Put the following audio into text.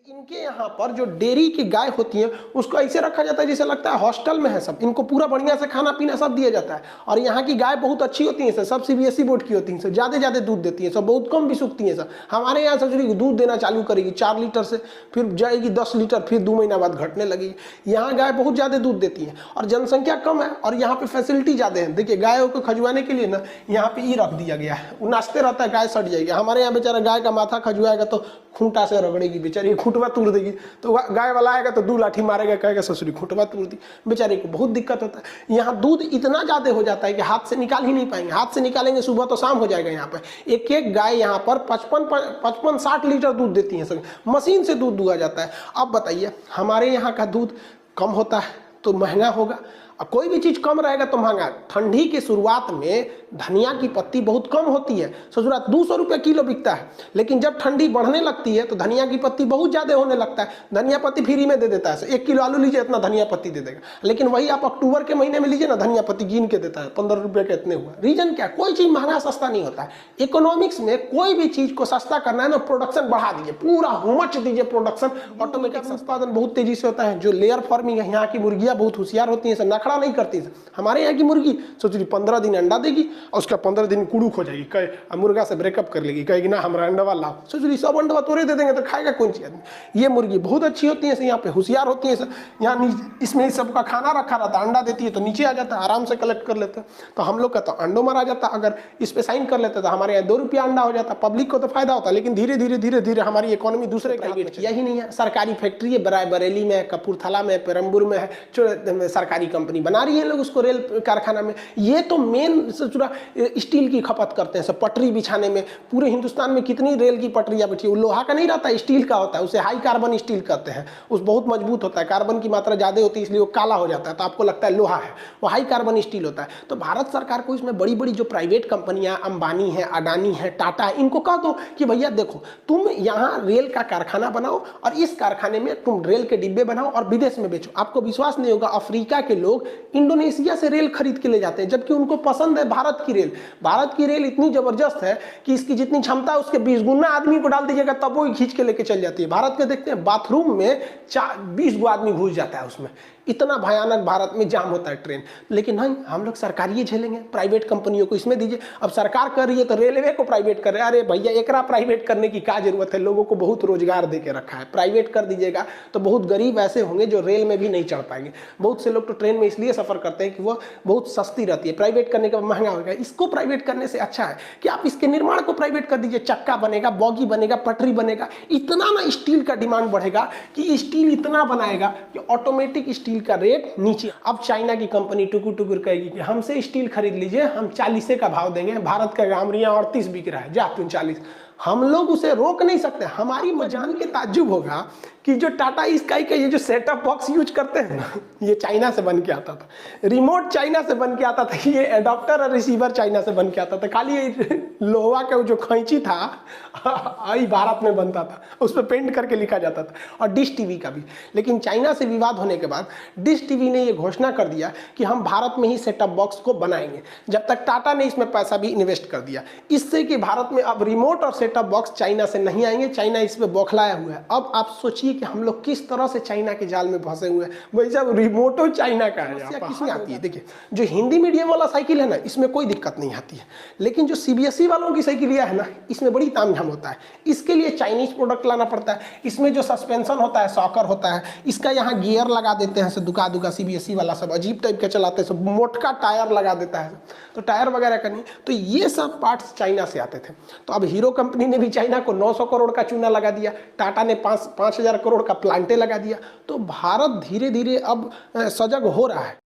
इनके यहाँ पर जो डेयरी की गाय होती है उसको ऐसे रखा जाता है जैसे लगता है हॉस्टल में है सब। इनको पूरा बढ़िया से खाना पीना सब दिया जाता है। और यहाँ की गाय बहुत अच्छी होती है सर, सब सीबीएसई बोर्ड की होती है सर, ज़्यादा दूध देती है सब, बहुत कम भी सूखती है सर। हमारे यहाँ सर दूध देना चालू करेगी 4 लीटर से, फिर जाएगी 10 लीटर, फिर 2 महीना बाद घटने लगेगी। यहाँ गाय बहुत ज़्यादा दूध देती है और जनसंख्या कम है और यहाँ पे फैसिलिटी ज़्यादा है। देखिए गायों को खजुआने के लिए ना यहाँ पे ई रख दिया गया है, वो नाचते रहता है, गाय सट जाएगी। हमारे यहाँ बेचारा गाय का माथा खजुआएगा तो खूंटा से रगड़ेगी बेचारी, खूंटवा तोड़ देगी। तो गाय वाला आएगा तो 2 लाठी मारेगा, कहेगा ससुरी खूंटवा तोड़ दी। बेचारे को बहुत दिक्कत होता है। यहाँ दूध इतना ज़्यादा हो जाता है कि हाथ से निकाल ही नहीं पाएंगे। हाथ से निकालेंगे सुबह तो शाम हो जाएगा। यहाँ पर एक एक गाय यहाँ पर 55-60 लीटर दूध देती है सर, मशीन से दूध दुहा जाता है। अब बताइए हमारे यहाँ का दूध कम होता है तो महंगा होगा, और कोई भी चीज़ कम रहेगा तो महंगा। ठंडी की शुरुआत में धनिया की पत्ती बहुत कम होती है ससुरा, 200 रुपये किलो बिकता है। लेकिन जब ठंडी बढ़ने लगती है तो धनिया की पत्ती बहुत ज़्यादा होने लगता है। धनिया पत्ती फ्री में दे देता है, 1 किलो आलू लीजिए इतना धनिया पत्ती दे देगा। लेकिन वही आप अक्टूबर के महीने में लीजिए ना, धनिया पत्ती गिन के देता है 15 रुपये के इतने हुआ। रीजन क्या? कोई चीज़ महंगा सस्ता नहीं होता है। इकोनॉमिक्स में कोई भी चीज़ को सस्ता करना है ना, प्रोडक्शन बढ़ा दीजिए, पूरा हुमच दीजिए प्रोडक्शन, ऑटोमेटिक उत्पादन बहुत तेजी से होता है। जो लेयर फार्मिंग है, यहाँ की मुर्गियाँ बहुत होशियार होती हैं, नखड़ा नहीं करती है। हमारे यहाँ की मुर्गी सोचिए 15 दिन अंडा देगी और उसका 15 दिन कुड़ूक हो जाएगी, कहे मुर्गा से ब्रेकअप कर लेगी, कहेगी ना हमारा अंडा लाओ। सोचिए सब अंडा तोड़े दे देंगे तो खाएगा कौन सी आदमी? ये मुर्गी बहुत अच्छी होती है, यहाँ पे होशियार होती है। यहाँ इसमें सबका खाना रखा रहता है, अंडा देती है तो नीचे आ जाता है, आराम से कलेक्ट कर लेते हैं। तो हम लोग का तो अंडों मरा जाता। अगर इस पे साइन कर लेते तो हमारे यहाँ 2 रुपया अंडा हो जाता। पब्लिक को तो फायदा होता, लेकिन धीरे धीरे हमारी इकोनॉमी दूसरे प्राइवेट किया ही नहीं है। सरकारी फैक्ट्री है, बरेली में, कपूरथला में, पेरम्बूर में है, जो सरकारी कंपनी बना रही है लोग उसको रेल कारखाना में। ये तो मेन स्टील की खपत करते हैं सब, पटरी बिछाने में। पूरे हिंदुस्तान में कितनी रेल की पटरियां बिछी, वो लोहा का नहीं रहता, स्टील का होता है। उसे हाई कार्बन स्टील कहते हैं। उस बहुत मजबूत होता है, कार्बन की मात्रा ज्यादा होती है इसलिए वो काला हो जाता है, तो आपको लगता है लोहा है, वो हाई कार्बन स्टील होता है। तो भारत सरकार को इसमें बड़ी बड़ी जो प्राइवेट कंपनियां, अंबानी है, अडानी है, टाटा है, इनको कह दो कि भैया देखो तुम यहाँ रेल का कारखाना बनाओ और इस कारखाने में तुम रेल के डिब्बे बनाओ और विदेश में बेचो। आपको विश्वास नहीं होगा, अफ्रीका के लोग इंडोनेशिया से रेल खरीद के ले जाते हैं, जबकि उनको पसंद है भारत की रेल। भारत की रेल इतनी जबरदस्त है कि इसकी जितनी क्षमता है उसके 20 गुना आदमी को डाल दीजिएगा तब वो खींच के लेके चल जाती है। भारत के देखते हैं बाथरूम में 20 गो आदमी घुस जाता है उसमें, इतना भयानक भारत में जाम होता है ट्रेन। लेकिन नहीं, हम लोग सरकारी झेलेंगे, प्राइवेट कंपनियों को इसमें दीजिए। अब सरकार कर रही है तो रेलवे को प्राइवेट कर रहे हैं। अरे भैया एकरा प्राइवेट करने की क्या जरूरत है? लोगों को बहुत रोजगार दे के रखा है, प्राइवेट कर दीजिएगा तो बहुत गरीब ऐसे होंगे जो रेल में भी नहीं चढ़ पाएंगे। बहुत से लोग तो ट्रेन में इसलिए सफर करते हैं कि वो बहुत सस्ती रहती है, प्राइवेट करने का महंगा होगा। इसको प्राइवेट करने से अच्छा है कि आप इसके निर्माण को प्राइवेट कर दीजिए, चक्का बनेगा, बॉगी बनेगा, पटरी बनेगा। इतना ना स्टील का डिमांड बढ़ेगा कि स्टील इतना बनाएगा कि ऑटोमेटिक स्टील का रेट नीचे। अब चाइना की कंपनी टुकुर टुकुर कहेगी कि हमसे स्टील खरीद लीजिए, हम 40 का भाव देंगे, भारत का गामरिया 38 बिक रहा है, जा 39। हम लोग उसे रोक नहीं सकते। हमारी जान के ताज्जुब होगा कि जो टाटा स्काई का ये जो सेटअप बॉक्स यूज करते हैं ना, ये चाइना से बन के आता था, रिमोट चाइना से बन के आता था, ये एडाप्टर और रिसीवर चाइना से बन के आता था। खाली ये लोहा का जो खैंची था आई भारत में बनता था, उस पर पेंट करके लिखा जाता था। और डिश टीवी का भी। लेकिन चाइना से विवाद होने के बाद डिश टीवी ने ये घोषणा कर दिया कि हम भारत में ही सेटअप बॉक्स को बनाएंगे, जब तक टाटा ने इसमें पैसा भी इन्वेस्ट कर दिया। इससे कि भारत में अब रिमोट और सेटअप बॉक्स चाइना से नहीं आएंगे। चाइना इस पर बौखलाया हुआ है। अब आप सोचिए कि हम लोग किस तरह से चाइना के जाल में फंसे हुए हैं। भाई साहब रिमोटो चाइना का है, किसमें आती है? देखिए जो हिंदी मीडियम वाला साइकिल है ना, इसमें कोई दिक्कत नहीं आती है। लेकिन जो सीबीएसई वालों की साइकिल है ना, इसमें बड़ी तामझाम होता है। इसके लिए चाइनीज प्रोडक्ट लाना पड़ता है। इसमें जो सस्पेंशन होता है, सॉकर होता है, इसका यहाँ गियर लगा देते हैं, दुका दुका सीबीएसई वाला सब अजीब टाइप के चलाते हैं, सब मोटका टायर लगा देता है, तो टायर वगैरह का नहीं। तो ये सब पार्ट्स चाइना से आते थे। तो अब हीरो कंपनी ने भी चाइना को 900 करोड़ का चूना लगा दिया, टाटा ने 5,000 करोड़ का प्लांटे लगा दिया। तो भारत धीरे धीरे अब सजग हो रहा है।